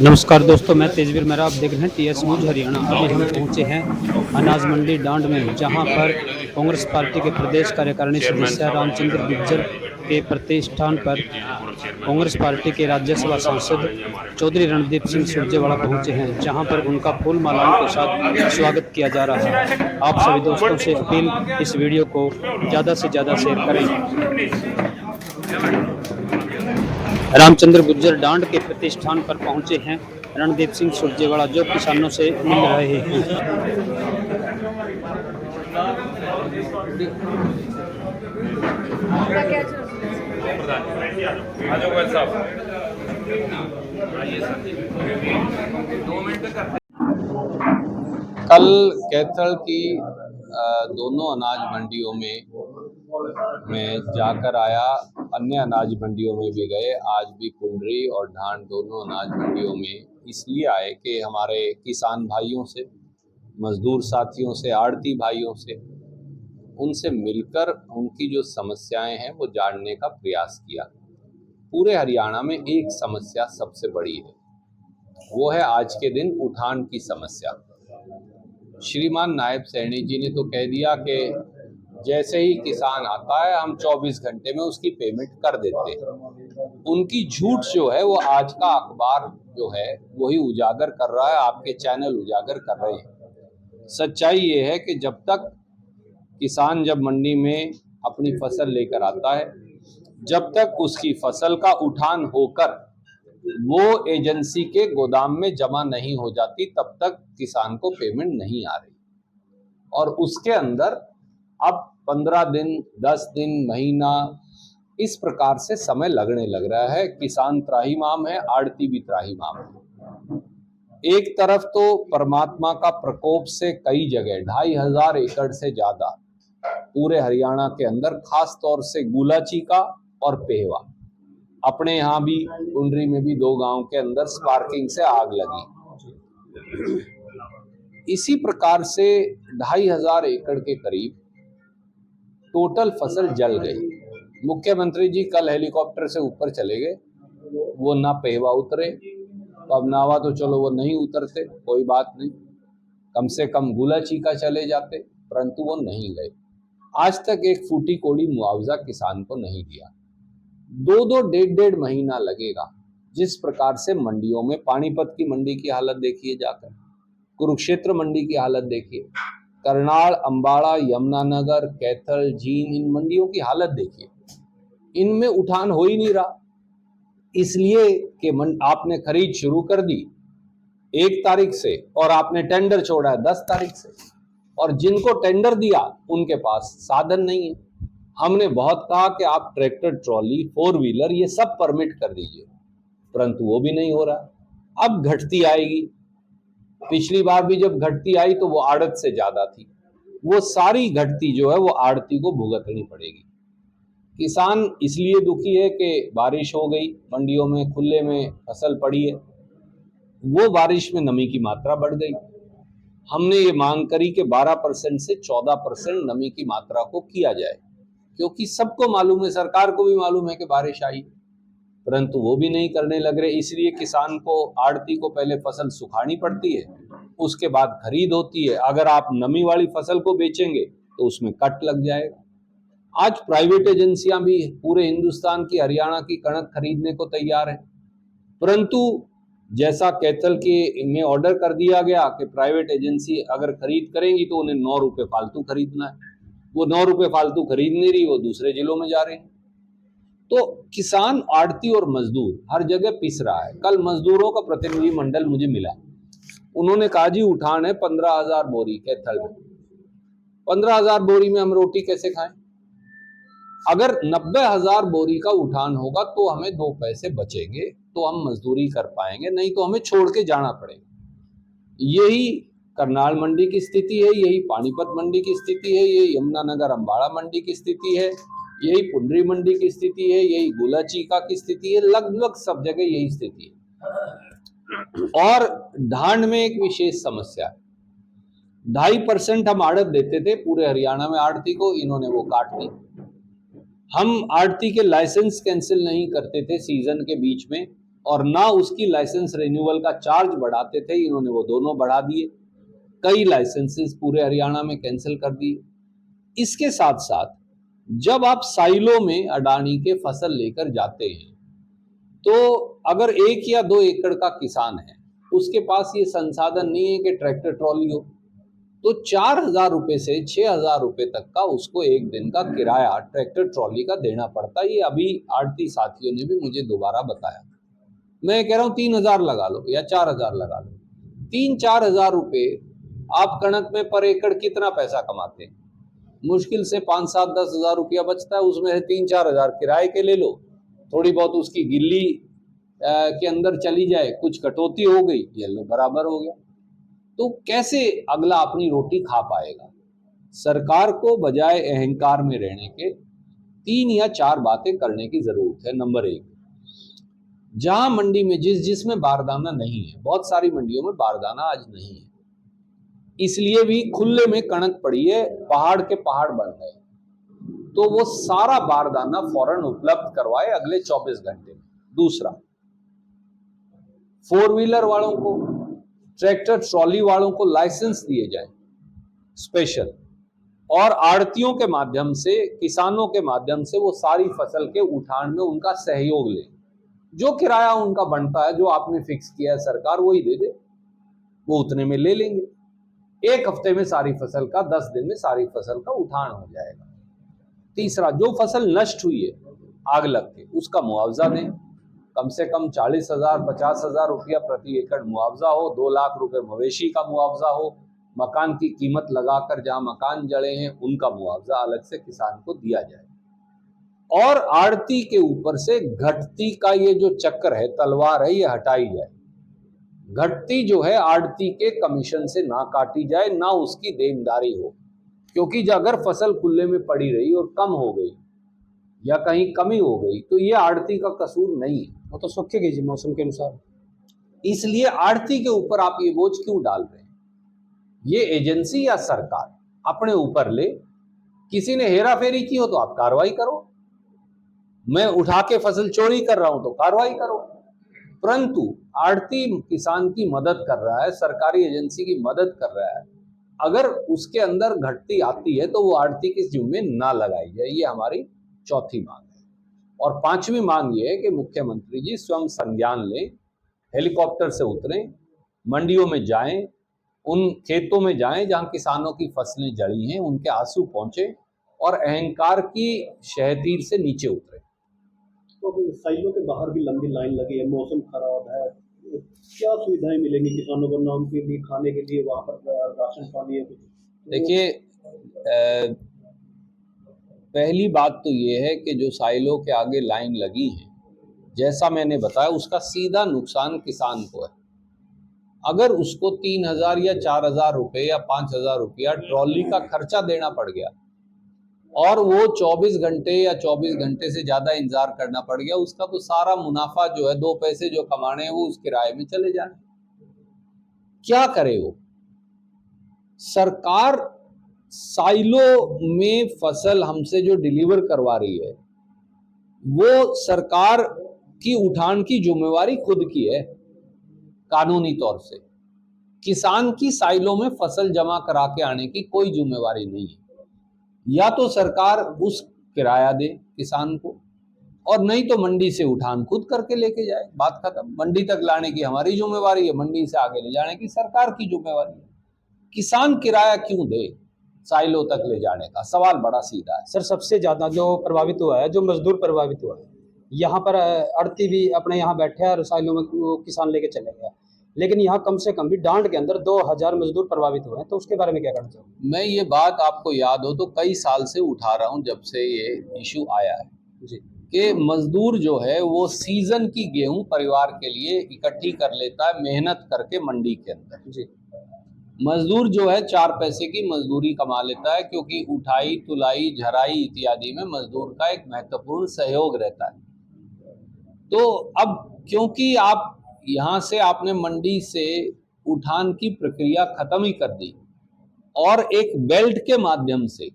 नमस्कार दोस्तों, मैं तेजवीर मेहरा। आप देख रहे हैं टीएस न्यूज हरियाणा। अभी हम पहुंचे हैं अनाज मंडी डांड में, जहां पर कांग्रेस पार्टी के प्रदेश कार्यकारिणी सदस्य रामचंद्र गुज्जर के प्रतिष्ठान पर कांग्रेस पार्टी के राज्यसभा सांसद चौधरी रणदीप सिंह सुरजेवाला पहुंचे हैं, जहां पर उनका फूल मालाओं के साथ स्वागत किया जा रहा है। आप सभी दोस्तों से अपील, इस वीडियो को ज़्यादा से ज़्यादा शेयर करें। रामचंद्र गुज्जर डांड के प्रतिष्ठान पर पहुंचे हैं रणदीप सिंह सुरजेवाला, जो किसानों से मिल रहे हैं। कल कैथल की दोनों अनाज मंडियों में मैं जाकर आया, अन्य अनाज मंडियों में भी गए। आज भी पुंडरी और ढांड दोनों अनाज मंडियों में इसलिए आए कि हमारे किसान भाइयों से, मजदूर साथियों से, आड़ती भाइयों से, उनसे मिलकर उनकी जो समस्याएं हैं वो जानने का प्रयास किया। पूरे हरियाणा में एक समस्या सबसे बड़ी है, वो है आज के दिन उठान की समस्या। श्रीमान नायब सैनी जी ने तो कह दिया कि जैसे ही किसान आता है हम 24 घंटे में उसकी पेमेंट कर देते हैं। उनकी झूठ जो है वो आज का अखबार जो है वही उजागर कर रहा है, आपके चैनल उजागर कर रहे हैं। सच्चाई ये है कि जब तक किसान जब मंडी में अपनी फसल लेकर आता है, जब तक उसकी फसल का उठान होकर वो एजेंसी के गोदाम में जमा नहीं हो जाती, तब तक किसान को पेमेंट नहीं आ रही। और उसके अंदर अब 15 दिन, 10 दिन, महीना, इस प्रकार से समय लगने लग रहा है। किसान त्राहिमाम है, आड़ती भी त्राहिमाम है। एक तरफ तो परमात्मा का प्रकोप से कई जगह 2500 एकड़ से ज्यादा पूरे हरियाणा के अंदर, खास तौर से गुलाचीका और पेहवा, अपने यहाँ भी कुंडरी में भी 2 गांव के अंदर स्पार्किंग से आग लगी। इसी प्रकार से 2500 एकड़ के करीब टोटल फसल जल गई। मुख्यमंत्री जी कल हेलीकॉप्टर से ऊपर चले गए, वो ना पेहवा उतरे, तो अब नावा तो चलो वो नहीं उतरते, कोई बात नहीं, कम से कम गुलाचीका चले जाते, परंतु वो नहीं गए। आज तक एक फूटी कोड़ी मुआवजा किसान को नहीं दिया। 2-2, 1.5 महीना लगेगा। जिस प्रकार से मंडियों में, पानीपत की मंडी की हालत देखिए जाकर, कुरुक्षेत्र मंडी की हालत देखिए, करनाल, अंबाड़ा, यमुनानगर, कैथल, जींद, इन मंडियों की हालत देखिए। इनमें उठान हो ही नहीं रहा, इसलिए कि आपने खरीद शुरू कर दी 1 तारीख से और आपने टेंडर छोड़ा है 10 तारीख से, और जिनको टेंडर दिया उनके पास साधन नहीं है। हमने बहुत कहा कि आप ट्रैक्टर, ट्रॉली, 4 व्हीलर ये सब परमिट कर दीजिए, परंतु वो भी नहीं हो रहा। अब घटती आएगी। पिछली बार भी जब घटती आई तो वो आड़त से ज्यादा थी। वो सारी घटती जो है वो आड़ती को भुगतनी पड़ेगी। किसान इसलिए दुखी है कि बारिश हो गई, मंडियों में खुले में फसल पड़ी है, वो बारिश में नमी की मात्रा बढ़ गई। हमने ये मांग करी कि 12% से 14% नमी की मात्रा को किया जाए, क्योंकि सबको मालूम है, सरकार को भी मालूम है कि बारिश आई, परंतु वो भी नहीं करने लग रहे। इसलिए किसान को, आड़ती को पहले फसल सुखानी पड़ती है, उसके बाद खरीद होती है। अगर आप नमी वाली फसल को बेचेंगे तो उसमें कट लग जाएगा। आज प्राइवेट एजेंसियां भी पूरे हिंदुस्तान की, हरियाणा की कणक खरीदने को तैयार है, परंतु जैसा कैथल के में ऑर्डर कर दिया गया कि प्राइवेट एजेंसी अगर खरीद करेंगी तो उन्हें 9 रुपए फालतू खरीदना है, वो 9 रुपए फालतू खरीद नहीं रही, वो दूसरे जिलों में जा रहे हैं। तो किसान, आड़ती और मजदूर हर जगह पिस रहा है। कल मजदूरों का प्रतिनिधि मंडल मुझे मिला, उन्होंने कहा जी उठान है 15,000 बोरी कैथल में, 15,000 बोरी में हम रोटी कैसे खाएं? अगर 90,000 बोरी का उठान होगा तो हमें 2 पैसे बचेंगे, तो हम मजदूरी कर पाएंगे, नहीं तो हमें छोड़ के जाना पड़ेगा। यही करनाल मंडी की स्थिति है, यही पानीपत मंडी की स्थिति है, यही यमुनानगर अंबाड़ा मंडी की स्थिति है, यही पुंडरी मंडी की स्थिति है, यही गुलाचीका की स्थिति है, लगभग सब जगह यही स्थिति है। और ढांड में एक विशेष समस्या है। 2.5% हम आड़त देते थे पूरे हरियाणा में आड़ती को, इन्होंने वो काट दी। हम आड़ती के लाइसेंस कैंसिल नहीं करते थे सीजन के बीच में, और ना उसकी लाइसेंस रिन्यूअल का चार्ज बढ़ाते थे, इन्होंने वो दोनों बढ़ा दिए। कई लाइसेंसेस पूरे हरियाणा में कैंसिल कर दिए। इसके साथ साथ जब आप साइलो में अडानी के फसल लेकर जाते हैं तो अगर 1 या 2 एकड़ का किसान है, उसके पास ये संसाधन नहीं है कि ट्रैक्टर ट्रॉली हो, तो 4,000 रुपए से 6,000 रुपए तक का उसको एक दिन का किराया ट्रैक्टर ट्रॉली का देना पड़ता है। ये अभी आड़ती साथियों ने भी मुझे दोबारा बताया। मैं कह रहा हूँ 3,000 लगा लो या 4,000 लगा लो, 3-4 हजार रुपए आप कणक में पर एकड़ कितना पैसा कमाते हैं? मुश्किल से 5-7-10 हजार रुपया बचता है, उसमें से 3-4 हजार किराए के ले लो, थोड़ी बहुत उसकी गिल्ली के अंदर चली जाए, कुछ कटौती हो गई, ये लो बराबर हो गया। तो कैसे अगला अपनी रोटी खा पाएगा? सरकार को बजाय अहंकार में रहने के 3 या 4 बातें करने की जरूरत है। नंबर 1, जहां मंडी में जिसमें बारदाना नहीं है, बहुत सारी मंडियों में बारदाना आज नहीं है, इसलिए भी खुले में कणक पड़ी है, पहाड़ के पहाड़ बन गए, तो वो सारा बारदाना फौरन उपलब्ध करवाए अगले 24 घंटे में। दूसरा, 4 व्हीलर वालों को, ट्रैक्टर ट्रॉली वालों को लाइसेंस दिए जाए स्पेशल, और आड़तियों के माध्यम से, किसानों के माध्यम से वो सारी फसल के उठान में उनका सहयोग ले। जो किराया उनका बनता है, जो आपने फिक्स किया है सरकार, वही दे दे, वो उतने में ले लेंगे। 1 हफ्ते में सारी फसल का, 10 दिन में सारी फसल का उठान हो जाएगा। तीसरा, जो फसल नष्ट हुई है आग लग के, उसका मुआवजा दें, कम से कम 40,000 50,000 रुपया प्रति एकड़ मुआवजा हो, 2 लाख रुपए मवेशी का मुआवजा हो, मकान की कीमत लगाकर जहां मकान जड़े हैं उनका मुआवजा अलग से किसान को दिया जाए। और आड़ती के ऊपर से घटती का ये जो चक्र है, तलवार है, ये हटाई जाए। घटती जो है आड़ती के कमीशन से ना काटी जाए, ना उसकी देनदारी हो, क्योंकि अगर फसल खुले में पड़ी रही और कम हो गई या कहीं कमी हो गई तो ये आड़ती का कसूर नहीं है, वो तो सूखेगी जी मौसम के अनुसार। इसलिए आड़ती के ऊपर आप ये बोझ क्यों डाल रहे हैं? ये एजेंसी या सरकार अपने ऊपर ले। किसी ने हेरा फेरी की हो तो आप कार्रवाई करो, मैं उठा के फसल चोरी कर रहा हूं तो कार्रवाई करो, परंतु आड़ती किसान की मदद कर रहा है, सरकारी एजेंसी की मदद कर रहा है, अगर उसके अंदर घटती आती है तो वो आड़ती के जिम्मे ना लगाई जाए। ये हमारी चौथी मांग है। और 5वीं मांग ये है कि मुख्यमंत्री जी स्वयं संज्ञान लें, हेलीकॉप्टर से उतरें, मंडियों में जाएं, उन खेतों में जाएं जहां किसानों की फसलें जड़ी हैं, उनके आंसू पहुंचे और अहंकार की शहतीर से नीचे उतरे। तो साइलों के बाहर भी लंबी लाइन लगी है, मौसम खराब है, क्या सुविधाएं मिलेंगी किसानों को? नाम के लिए, खाने के लिए, वहां पर राशन पानी है कुछ? देखिए, पहली बात तो ये है कि जो साइलों के आगे लाइन लगी है, जैसा मैंने बताया, उसका सीधा नुकसान किसान को है। अगर उसको 3,000 या 4,000 रुपए या 5,000 रुपया ट्रॉली का खर्चा देना पड़ गया और वो 24 घंटे या 24 घंटे से ज्यादा इंतजार करना पड़ गया, उसका तो सारा मुनाफा जो है, 2 पैसे जो कमाने हैं वो उस किराए में चले जाए। क्या करे वो? सरकार साइलो में फसल हमसे जो डिलीवर करवा रही है, वो सरकार की उठान की जिम्मेवारी खुद की है कानूनी तौर से। किसान की साइलो में फसल जमा करा के आने की कोई जिम्मेवारी नहीं है। या तो सरकार उस किराया दे किसान को, और नहीं तो मंडी से उठान खुद करके लेके जाए, बात खत्म। मंडी तक लाने की हमारी जिम्मेवारी है, मंडी से आगे ले जाने की सरकार की जिम्मेवारी है। किसान किराया क्यों दे साइलो तक ले जाने का? सवाल बड़ा सीधा है। सर, सबसे ज्यादा जो प्रभावित हुआ है, जो मजदूर प्रभावित हुआ है, यहाँ पर आड़ती भी अपने यहाँ बैठे हैं और साइलों में वो किसान लेके चले गए, लेकिन यहाँ कम से कम भी डांड के अंदर 2,000 मजदूर प्रभावित हुए हैं, तो उसके बारे में क्या कहना चाहोगे? मैं ये बात आपको याद हो तो कई साल से उठा रहा हूं, जब से ये इशू आया है जी, कि मजदूर जो है वो सीजन की गेहूं परिवार के लिए इकट्ठी कर लेता है मेहनत करके मंडी के अंदर। जी, मजदूर जो है 4 पैसे की मजदूरी कमा लेता है, क्योंकि उठाई, तुलाई, झराई इत्यादि में मजदूर का एक महत्वपूर्ण सहयोग रहता है। तो अब क्योंकि आप यहाँ से आपने मंडी से उठान की प्रक्रिया खत्म ही कर दी और एक बेल्ट के माध्यम से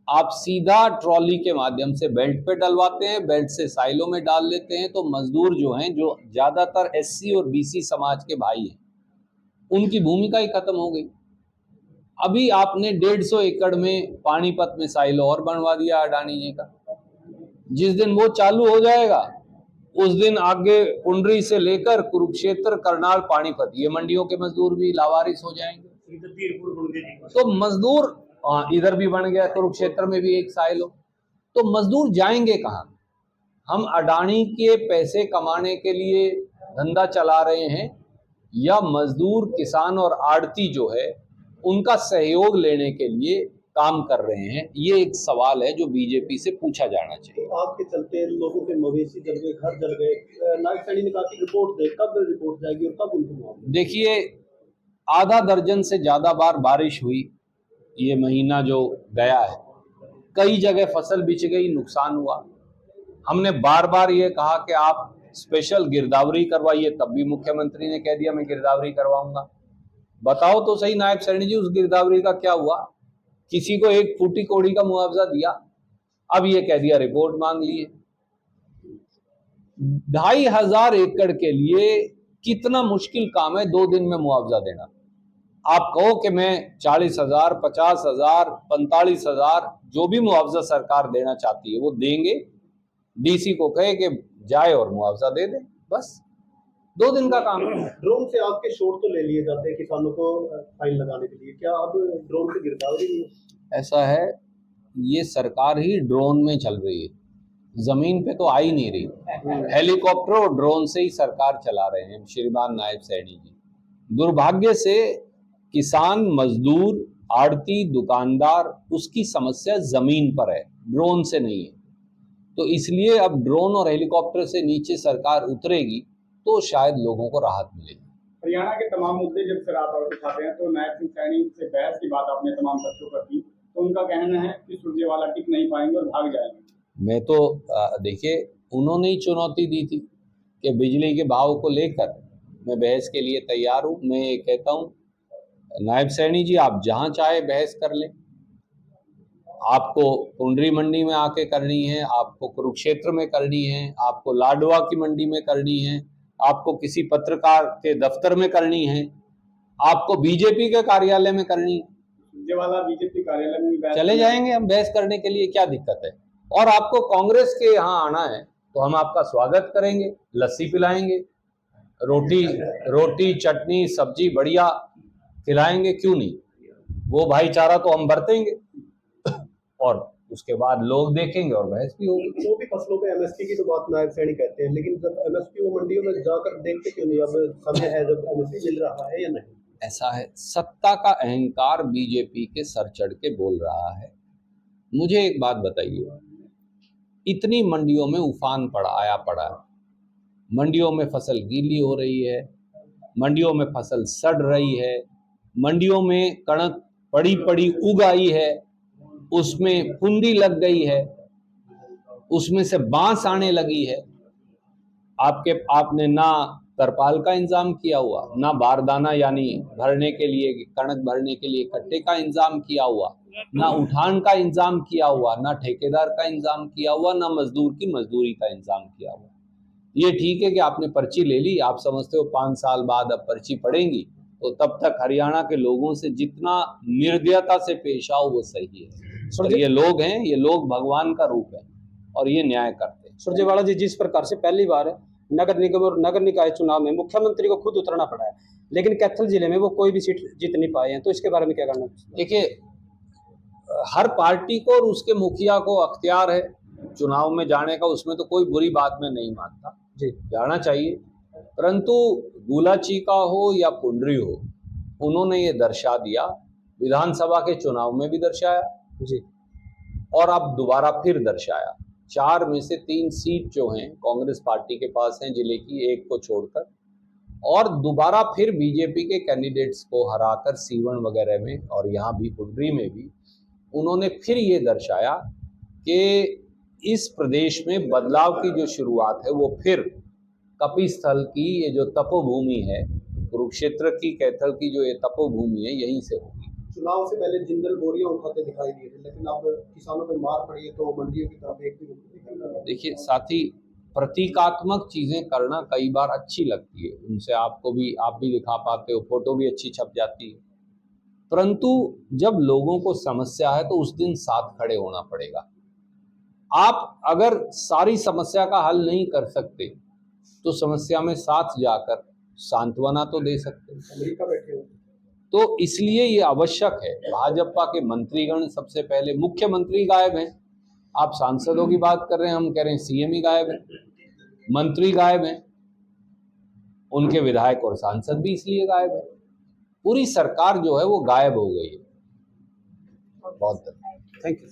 आप सीधा ट्रॉली के माध्यम से बेल्ट पे डलवाते हैं, बेल्ट से साइलों में डाल लेते हैं, तो मजदूर जो हैं, जो ज्यादातर एससी और बीसी समाज के भाई हैं, उनकी भूमिका ही खत्म हो गई। अभी आपने 150 एकड़ में पानीपत में साइलो और बनवा दिया अडानी जी का। जिस दिन वो चालू हो जाएगा उस दिन आगे पुंडरी से लेकर कुरुक्षेत्र, करनाल, पानीपत, ये मंडियों के मजदूर भी लावारिस हो जाएंगे। तो मजदूर, इधर भी बन गया, कुरुक्षेत्र में भी एक साइलो, तो मजदूर जाएंगे कहाँ? हम अडानी के पैसे कमाने के लिए धंधा चला रहे हैं, या मजदूर, किसान और आड़ती जो है उनका सहयोग लेने के लिए काम कर रहे हैं? ये एक सवाल है जो बीजेपी से पूछा जाना चाहिए। तो आपके चलते लोगों के मवेशी जल गए, घर जल गए। नायब सैनी ने कहा कि रिपोर्ट दे, कब रिपोर्ट जाएगी और कब उनको मुआवजा? देखिए, आधा दर्जन से ज्यादा बार बारिश हुई ये महीना जो गया है, कई जगह फसल बिछ गई, नुकसान हुआ। हमने बार बार ये कहा कि आप स्पेशल गिरदावरी करवाइए, तब भी मुख्यमंत्री ने कह दिया मैं गिरदावरी करवाऊंगा। बताओ तो सही नायब सैनी जी, उस गिरदावरी का क्या हुआ? किसी को एक फूटी कोड़ी का मुआवजा दिया? अब ये कह दिया रिपोर्ट मांग लिए। 2500 एकड़ के लिए कितना मुश्किल काम है 2 दिन में मुआवजा देना। आप कहो कि मैं 40,000, 50,000, 45,000, जो भी मुआवजा सरकार देना चाहती है वो देंगे। डीसी को कहे कि जाए और मुआवजा दे दे, बस 2 दिन का काम है। ड्रोन से आपके शोट तो ले लिए जाते हैं किसानों को फाइन लगाने के लिए, क्या अब ड्रोन से गिरदावरी नहीं है? ऐसा है, ये सरकार ही ड्रोन में चल रही है, जमीन पे तो आ ही नहीं रही। हेलीकॉप्टर और ड्रोन से ही सरकार चला रहे हैं श्रीमान नायब सैनी जी। दुर्भाग्य से किसान, मजदूर, आड़ती, दुकानदार, उसकी समस्या जमीन पर है, ड्रोन से नहीं है। तो इसलिए अब ड्रोन और हेलीकॉप्टर से नीचे सरकार उतरेगी तो शायद लोगों को राहत मिलेगी। हरियाणा के तमाम मुद्दे जब सर आप उठाते हैं तो नायब सिंह सैनी से बहस की बात आपने तमाम तथ्यों पर की, तो उनका कहना है कि सुरजेवाला टिक नहीं पाएंगे और भाग जाएंगे। मैं तो देखिए, उन्होंने ही चुनौती दी थी कि बिजली के भाव को लेकर मैं बहस के लिए तैयार हूँ। मैं ये कहता हूँ नायब सैनी जी, आप जहाँ चाहे बहस कर लें। आपको पुंडरी मंडी में आके करनी है, आपको कुरुक्षेत्र में करनी है, आपको लाडवा की मंडी में करनी है, आपको किसी पत्रकार के दफ्तर में करनी है, आपको बीजेपी के कार्यालय में करनी है, सुरजेवाला बीजेपी कार्यालय में भी चले जाएंगे हम बहस करने के लिए, क्या दिक्कत है? और आपको कांग्रेस के यहाँ आना है तो हम आपका स्वागत करेंगे, लस्सी पिलाएंगे, रोटी चटनी सब्जी बढ़िया खिलाएंगे, क्यों नहीं? वो भाईचारा तो हम बरतेंगे और उसके बाद लोग देखेंगे और बहस भी होगी। जो भी फसलों पे एमएसपी की तो बात नायब सैनी कहते हैं, लेकिन जब एमएसपी वो मंडियों में जाकर देखते क्यों नहीं? अब समय है जब एमएसपी मिल रहा है या नहीं? ऐसा है, सत्ता का अहंकार बीजेपी के सर चढ़ के बोल रहा है। मुझे एक बात बताइए, इतनी मंडियों में उफान आया पड़ा है, मंडियों में फसल गीली हो रही है, मंडियों में फसल सड़ रही है, मंडियों में कणक पड़ी पड़ी उग आई है, उसमें फुंदी लग गई है, उसमें से बांस आने लगी है। आपने ना तरपाल का इंतजाम किया हुआ, ना बारदाना यानी भरने के लिए, कणक भरने के लिए कट्टे का इंतजाम किया हुआ, ना उठान का इंतजाम किया हुआ, ना ठेकेदार का इंतजाम किया हुआ, ना मजदूर की मजदूरी का इंतजाम किया हुआ। ये ठीक है कि आपने पर्ची ले ली, आप समझते हो 5 साल बाद अब पर्ची पड़ेंगी, तो तब तक हरियाणा के लोगों से जितना निर्दयता से पेश आओ वो सही है। और ये लोग हैं, ये लोग भगवान का रूप है और ये न्याय करते हैं। सुरजेवाला जी, जिस प्रकार से पहली बार नगर निगम और नगर निकाय चुनाव में मुख्यमंत्री को खुद उतरना पड़ा है, लेकिन कैथल जिले में वो कोई भी सीट जीत नहीं पाए हैं, तो इसके बारे में क्या कहना? देखिए, हर पार्टी को और उसके मुखिया को अख्तियार है चुनाव में जाने का, उसमें तो कोई बुरी बात मैं नहीं मानता जी, जाना चाहिए। परंतु गुलाचीका हो या पुंडरी हो, उन्होंने ये दर्शा दिया, विधानसभा के चुनाव में भी दर्शाया जी, और अब दोबारा फिर दर्शाया। 4 में से 3 सीट जो हैं कांग्रेस पार्टी के पास हैं जिले की, एक को छोड़कर, और दोबारा फिर बीजेपी के कैंडिडेट्स को हराकर सीवन वगैरह में और यहाँ भी पुंडरी में भी उन्होंने फिर ये दर्शाया कि इस प्रदेश में बदलाव की जो शुरुआत है वो फिर कपिस्थल की, ये जो तपोभूमि है, कुरुक्षेत्र की, कैथल की जो ये तपोभूमि है, यहीं से होगी। चुनाव से पहले जिंदल बोरियां उठाते दिखाई दिए थे, लेकिन अब किसानों पे मार पड़ी है तो मंडियों की तरफ एक भी रुख नहीं कर रहा है। देखिए साथी, प्रतीकात्मक चीजें करना कई बार अच्छी लगती है, उनसे आप भी दिखा पाते हो, फोटो भी अच्छी छप जाती है, परंतु जब लोगों को समस्या है तो उस दिन साथ खड़े होना पड़ेगा। आप अगर सारी समस्या का हल नहीं कर सकते तो समस्या में साथ जाकर सांत्वना तो दे सकते हैं। अमेरिका बैठे हो तो इसलिए ये आवश्यक है। भाजपा के मंत्रीगण, सबसे पहले मुख्यमंत्री गायब हैं, आप सांसदों की बात कर रहे हैं, हम कह रहे हैं सीएम ही गायब है, मंत्री गायब हैं, उनके विधायक और सांसद भी इसलिए गायब है, पूरी सरकार जो है वो गायब हो गई है। बहुत थैंक यू।